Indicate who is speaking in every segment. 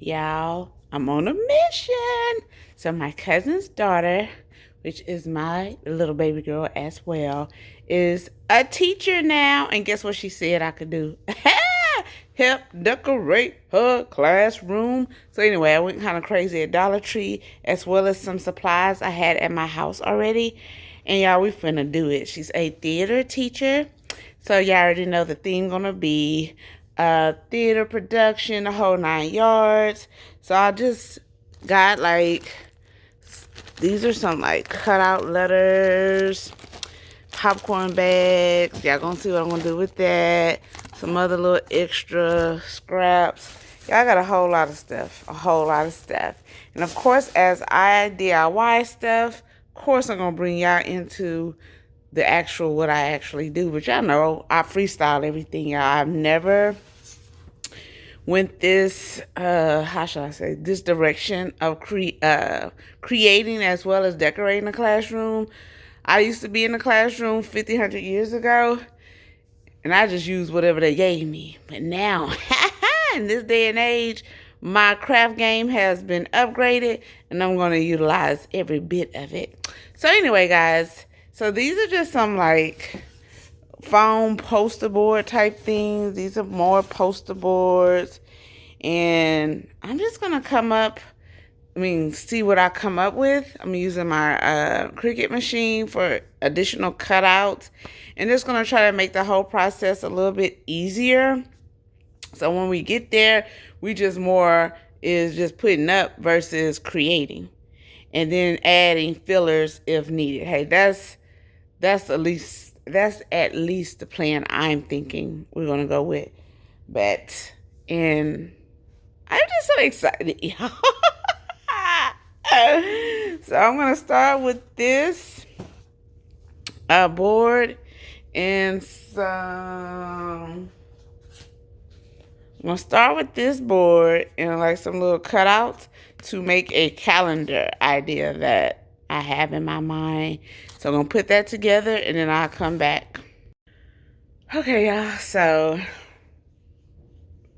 Speaker 1: Y'all, I'm on a mission. So my cousin's daughter, which is my little baby girl as well, is a teacher now. And guess what she said I could do? Help decorate her classroom. So anyway, I went kind of crazy at Dollar Tree as well as some supplies I had at my house already. And y'all, we finna do it. She's a theater teacher. So y'all already know the theme gonna be theater production, the whole 9 yards. So I just got like, these are some like cutout letters, popcorn bags. Y'all gonna see what I'm gonna do with that. Some other little extra scraps. Y'all got a whole lot of stuff, And of course, as I DIY stuff, of course I'm gonna bring y'all into the actual what I actually do. But y'all know I freestyle everything, y'all. I've never went this how should I say, this direction of creating as well as decorating a classroom. I used to be in the classroom 50, 100 years ago, and I just used whatever they gave me. But now, in this day and age, my craft game has been upgraded, and I'm going to utilize every bit of it. So anyway, guys, so these are just some like foam poster board type things. These are more poster boards. And I'm just going to see what I come up with. I'm using my Cricut machine for additional cutouts. And just going to try to make the whole process a little bit easier. So when we get there, we just more is just putting up versus creating. And then adding fillers if needed. Hey, that's at least the plan I'm thinking we're gonna go with. But and I'm just so excited, y'all. So I'm gonna start with this board and some. I'm gonna start with this board and like some little cutouts to make a calendar idea that I have in my mind. So I'm gonna put that together and then I'll come back. Okay, y'all, so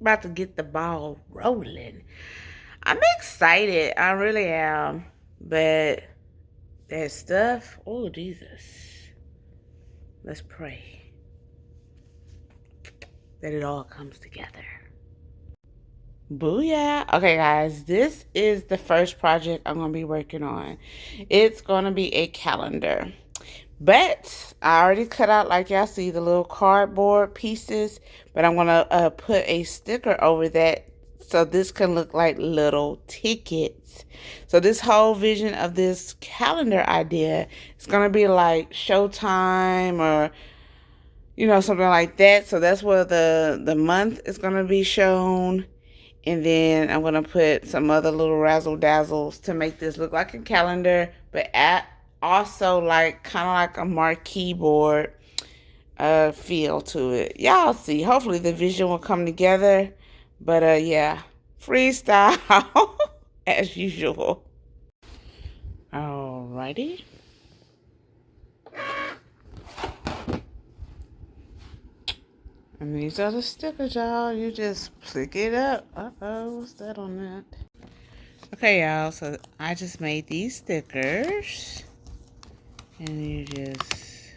Speaker 1: about to get the ball rolling. I'm excited, I really am, but that stuff, oh Jesus, let's pray that it all comes together. Booyah. Okay, guys, this is the first project I'm going to be working on. It's going to be a calendar. But I already cut out, like y'all see, the little cardboard pieces. But I'm going to put a sticker over that so this can look like little tickets. So this whole vision of this calendar idea is going to be like Showtime or, you know, something like that. So that's where the month is going to be shown. And then I'm going to put some other little razzle dazzles to make this look like a calendar, but also like kind of like a marquee board feel to it. Y'all see. Hopefully the vision will come together. But yeah, freestyle as usual. Alrighty. And these are the stickers, y'all. You just flick it up. Uh-oh, what's that on that? Okay, y'all, so I just made these stickers. And you just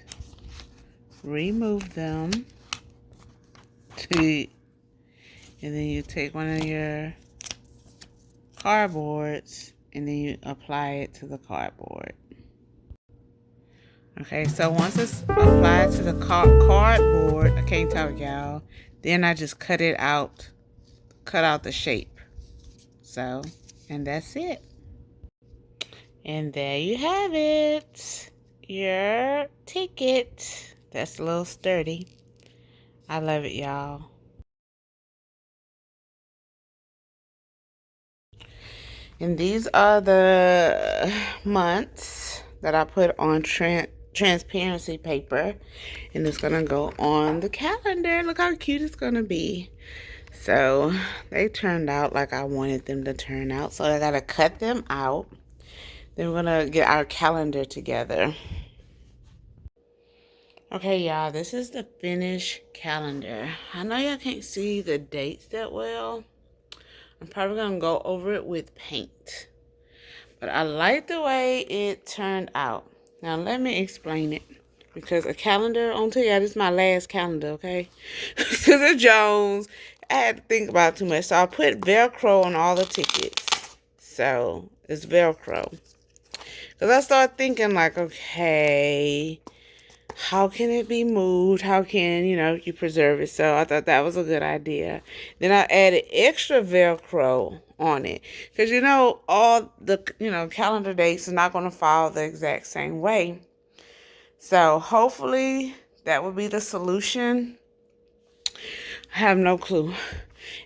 Speaker 1: remove them. And then you take one of your cardboards and then you apply it to the cardboard. Okay, so once it's applied to the cardboard, I can't talk, y'all. Then I just cut out the shape. So, and that's it. And there you have it. Your ticket. That's a little sturdy. I love it, y'all. And these are the months that I put on transparency paper, and it's gonna go on the calendar. Look how cute it's gonna be. So they turned out like I wanted them to turn out, so I gotta cut them out. Then we're gonna get our calendar together. Okay, y'all, this is the finished calendar. I know y'all can't see the dates that well. I'm probably going to go over it with paint. But I like the way it turned out. Now, let me explain it. Because a calendar, I'll tell you, this is my last calendar, okay? Because of Jones, I had to think about it too much. So I put Velcro on all the tickets. So it's Velcro. Because I started thinking like, okay, how can it be moved? How can, you preserve it? So I thought that was a good idea. Then I added extra Velcro on it. Because, all the, calendar dates are not going to follow the exact same way. So hopefully that will be the solution. I have no clue.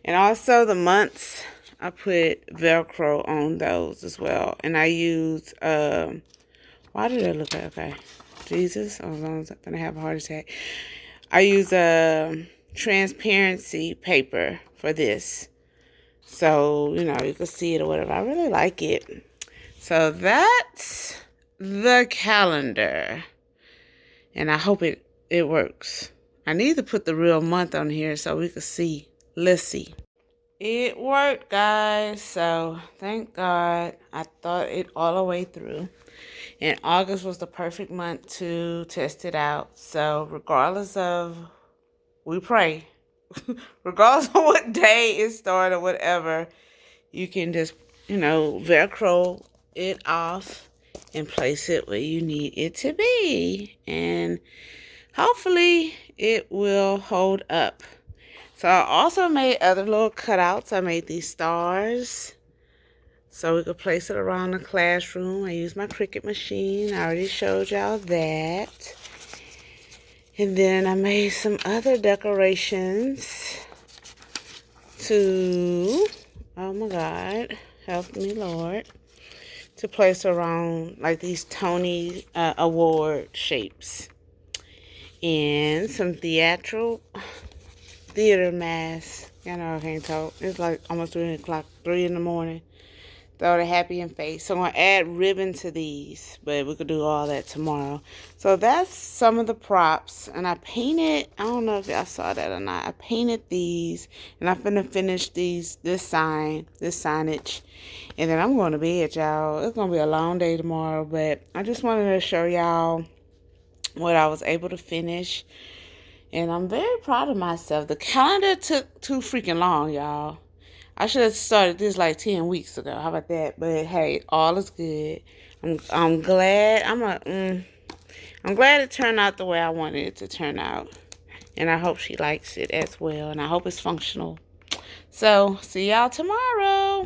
Speaker 1: And also the months, I put Velcro on those as well. And I use, why did it look like, okay, Jesus, I was going to have a heart attack. I use transparency paper for this. So, you can see it or whatever. I really like it. So that's the calendar. And I hope it works. I need to put the real month on here so we can see. Let's see. It worked, guys. So thank God I thought it all the way through. And August was the perfect month to test it out. So regardless of, we pray. Regardless of what day it started or whatever, you can just, Velcro it off and place it where you need it to be. And hopefully it will hold up. So I also made other little cutouts. I made these stars so we could place it around the classroom. I used my Cricut machine. I already showed y'all that. And then I made some other decorations to, oh my God, help me Lord, to place around like these Tony Award shapes. And some theater masks. I can't talk. It's like almost 3 o'clock, 3 in the morning. Throw the happy in face. So I'm going to add ribbon to these, but we could do all that tomorrow. So that's some of the props. And I painted, I don't know if y'all saw that or not. I painted these, and I'm finna finish this signage. And then I'm going to bed, y'all. It's going to be a long day tomorrow, but I just wanted to show y'all what I was able to finish. And I'm very proud of myself. The calendar took too freaking long, y'all. I should have started this like 10 weeks ago. How about that? But hey, all is good. I'm glad. I'm glad it turned out the way I wanted it to turn out. And I hope she likes it as well. And I hope it's functional. So, see y'all tomorrow.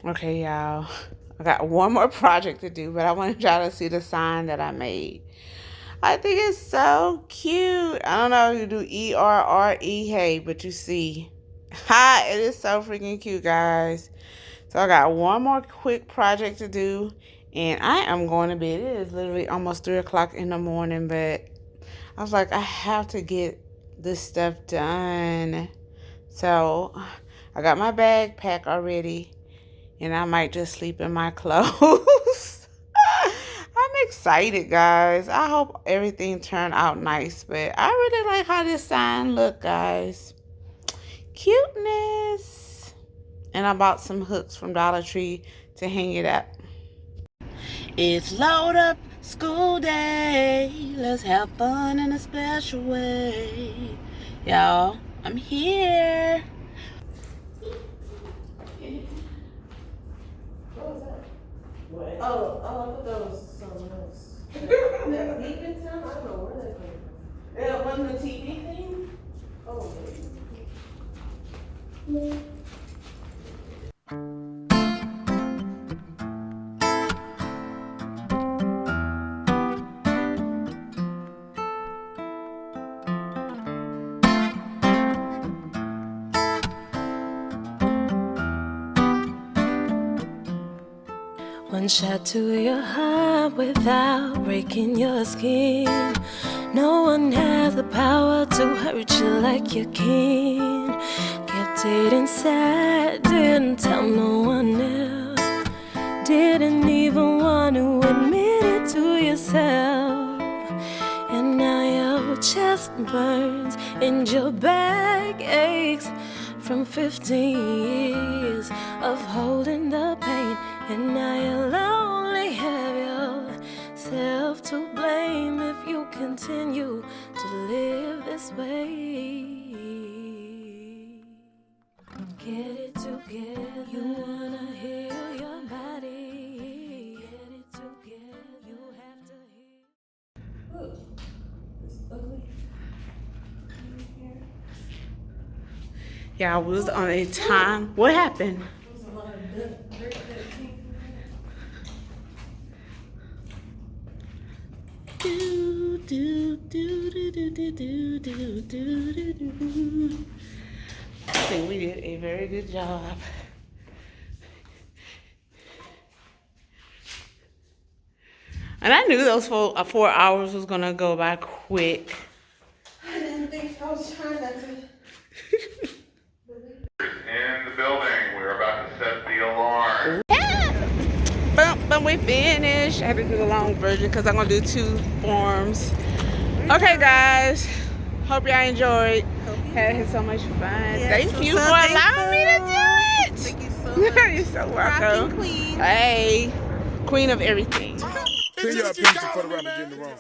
Speaker 1: Okay, y'all. I got one more project to do, but I want y'all to see the sign that I made. I think it's so cute. I don't know if you do E-R-R-E, hey, but you see. Ha! It is so freaking cute, guys. So I got one more quick project to do, and I am going to bed. It is literally almost 3 o'clock in the morning, but I was like, I have to get this stuff done. So I got my bag packed already, and I might just sleep in my clothes. I'm excited, guys. I hope everything turned out nice, but I really like how this sign look, guys. Cuteness. And I bought some hooks from Dollar Tree to hang it up. It's load up school day. Let's have fun in a special way. Y'all, I'm here.
Speaker 2: What was that?
Speaker 1: What?
Speaker 2: Oh, I thought that was something else. That beeping sound? I don't know where that came from.
Speaker 1: It wasn't a TV thing?
Speaker 2: Oh,
Speaker 3: One shot to your heart without breaking your skin. No one has the power to hurt you like you can. Kept it inside, didn't tell no one else. Didn't even want to admit it to yourself. And now you're just chest burns and your back aches from 15 years of holding the pain, and now you'll only have yourself to blame if you continue to live this way. Get it together. You wanna heal your body. Get it together. You have to heal.
Speaker 2: Look, it's ugly.
Speaker 1: Yeah, I was on a time. What happened?
Speaker 2: There's a lot of dirt that came
Speaker 1: Do, do, do, do, do, do, do, do, do, do. I think we did a very good job. And I knew those 4 hours was gonna go by quick.
Speaker 2: I didn't think I was trying not to.
Speaker 4: In the building, we're about to set the alarm.
Speaker 1: But we finished. I had to do the long version because I'm gonna do 2 forms. Okay, guys. Hope y'all enjoyed. Had so much fun.
Speaker 2: Yes,
Speaker 1: Thank you
Speaker 2: so
Speaker 1: for allowing me to do it.
Speaker 2: Thank you so much.
Speaker 1: You're so
Speaker 2: Rocking
Speaker 1: welcome.
Speaker 2: queen.
Speaker 1: Hey, queen of everything.
Speaker 5: Send your opinion for the rapper getting it wrong.